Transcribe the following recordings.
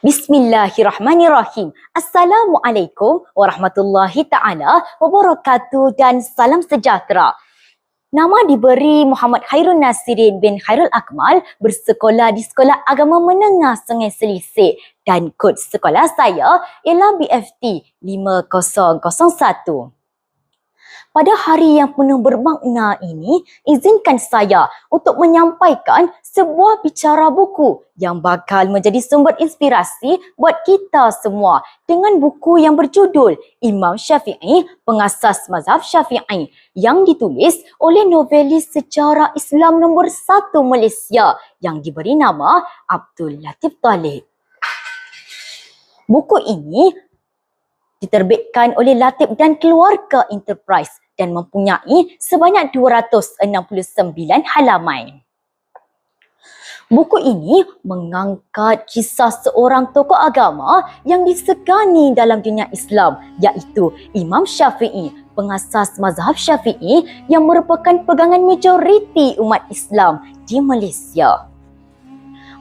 Bismillahirrahmanirrahim. Assalamualaikum warahmatullahi ta'ala wabarakatuh dan salam sejahtera. Nama diberi Muhammad Khairul Nasirin bin Khairul Akmal, bersekolah di Sekolah Agama Menengah Sungai Selisik dan kod sekolah saya ialah BFT 5001. Pada hari yang penuh bermakna ini, izinkan saya untuk menyampaikan sebuah bicara buku yang bakal menjadi sumber inspirasi buat kita semua dengan buku yang berjudul Imam Syafi'i, Pengasas Mazhab Syafi'i yang ditulis oleh novelis sejarah Islam nombor 1 Malaysia yang diberi nama Abdul Latif Talib. Buku ini diterbitkan oleh Latif dan Keluarga Enterprise dan mempunyai sebanyak 269 halaman. Buku ini mengangkat kisah seorang tokoh agama yang disegani dalam dunia Islam, iaitu Imam Syafi'i, pengasas mazhab Syafi'i yang merupakan pegangan majoriti umat Islam di Malaysia.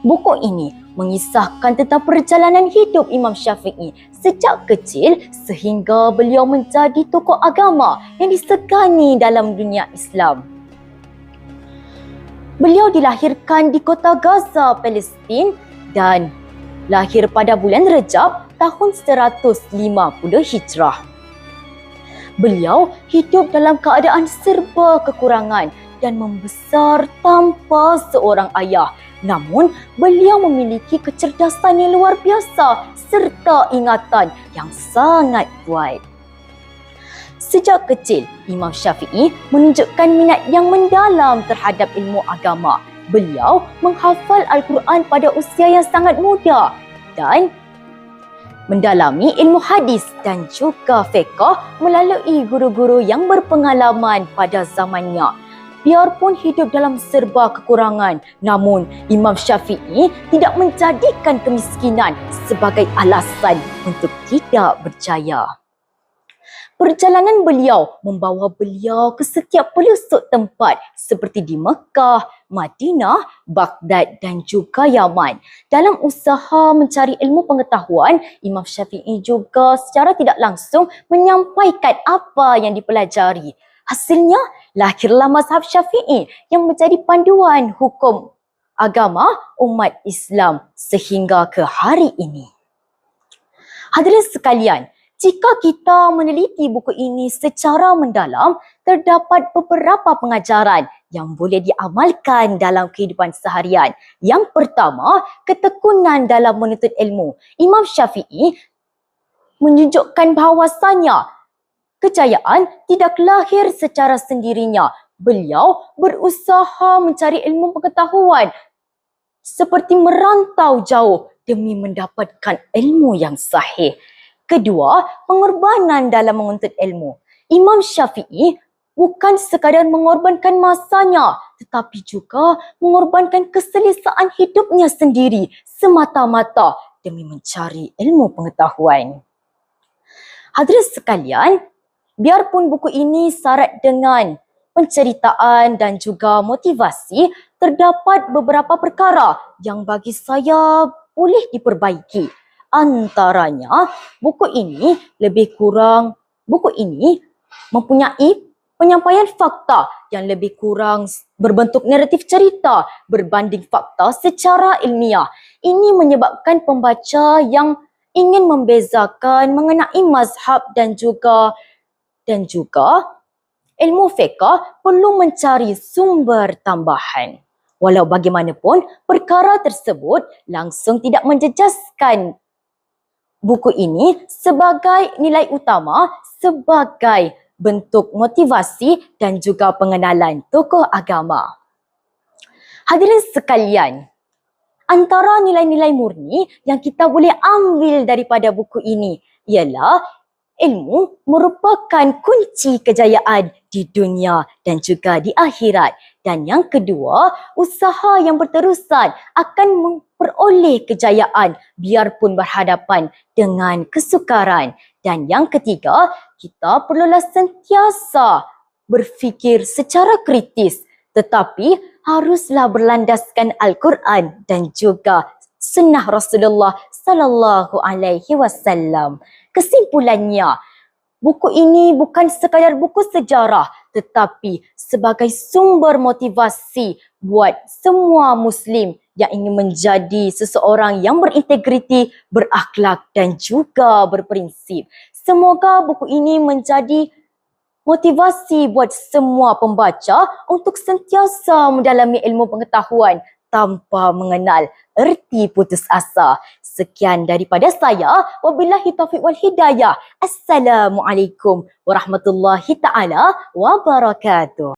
Buku ini mengisahkan tentang perjalanan hidup Imam Syafi'i sejak kecil sehingga beliau menjadi tokoh agama yang disegani dalam dunia Islam. Beliau dilahirkan di kota Gaza, Palestin dan lahir pada bulan Rejab tahun 150 Hijrah. Beliau hidup dalam keadaan serba kekurangan dan membesar tanpa seorang ayah. Namun, beliau memiliki kecerdasan yang luar biasa serta ingatan yang sangat kuat. Sejak kecil, Imam Syafi'i menunjukkan minat yang mendalam terhadap ilmu agama. Beliau menghafal Al-Quran pada usia yang sangat muda dan mendalami ilmu hadis dan juga fiqh melalui guru-guru yang berpengalaman pada zamannya. Biarpun hidup dalam serba kekurangan, namun Imam Syafi'i tidak menjadikan kemiskinan sebagai alasan untuk tidak berjaya. Perjalanan beliau membawa beliau ke setiap pelosok tempat seperti di Mekah, Madinah, Baghdad dan juga Yaman. Dalam usaha mencari ilmu pengetahuan, Imam Syafi'i juga secara tidak langsung menyampaikan apa yang dipelajari. Hasilnya, lahirlah mazhab Syafi'i yang menjadi panduan hukum agama umat Islam sehingga ke hari ini. Hadirin sekalian, jika kita meneliti buku ini secara mendalam, terdapat beberapa pengajaran yang boleh diamalkan dalam kehidupan seharian. Yang pertama, ketekunan dalam menuntut ilmu. Imam Syafi'i menunjukkan bahawasanya kejayaan tidak lahir secara sendirinya. Beliau berusaha mencari ilmu pengetahuan seperti merantau jauh demi mendapatkan ilmu yang sahih. Kedua, pengorbanan dalam menuntut ilmu. Imam Syafi'i bukan sekadar mengorbankan masanya, tetapi juga mengorbankan keselesaan hidupnya sendiri semata-mata demi mencari ilmu pengetahuan. Hadirin sekalian, biarpun buku ini syarat dengan penceritaan dan juga motivasi, terdapat beberapa perkara yang bagi saya boleh diperbaiki. Antaranya, buku ini mempunyai penyampaian fakta yang lebih kurang berbentuk naratif cerita berbanding fakta secara ilmiah. Ini menyebabkan pembaca yang ingin membezakan mengenai mazhab dan juga ilmu fiqh perlu mencari sumber tambahan. Walau bagaimanapun, perkara tersebut langsung tidak menjejaskan buku ini sebagai nilai utama sebagai bentuk motivasi dan juga pengenalan tokoh agama. Hadirin sekalian, antara nilai-nilai murni yang kita boleh ambil daripada buku ini ialah ilmu merupakan kunci kejayaan di dunia dan juga di akhirat. Dan yang kedua, usaha yang berterusan akan memperoleh kejayaan biarpun berhadapan dengan kesukaran. Dan yang ketiga, kita perlulah sentiasa berfikir secara kritis tetapi haruslah berlandaskan Al-Quran dan juga sunnah Rasulullah sallallahu alaihi wasallam. Kesimpulannya, buku ini bukan sekadar buku sejarah tetapi sebagai sumber motivasi buat semua Muslim yang ingin menjadi seseorang yang berintegriti, berakhlak dan juga berprinsip. Semoga buku ini menjadi motivasi buat semua pembaca untuk sentiasa mendalami ilmu pengetahuan tanpa mengenal erti putus asa. Sekian daripada saya. Wabillahi taufiq wal hidayah. Assalamualaikum warahmatullahi taala wabarakatuh.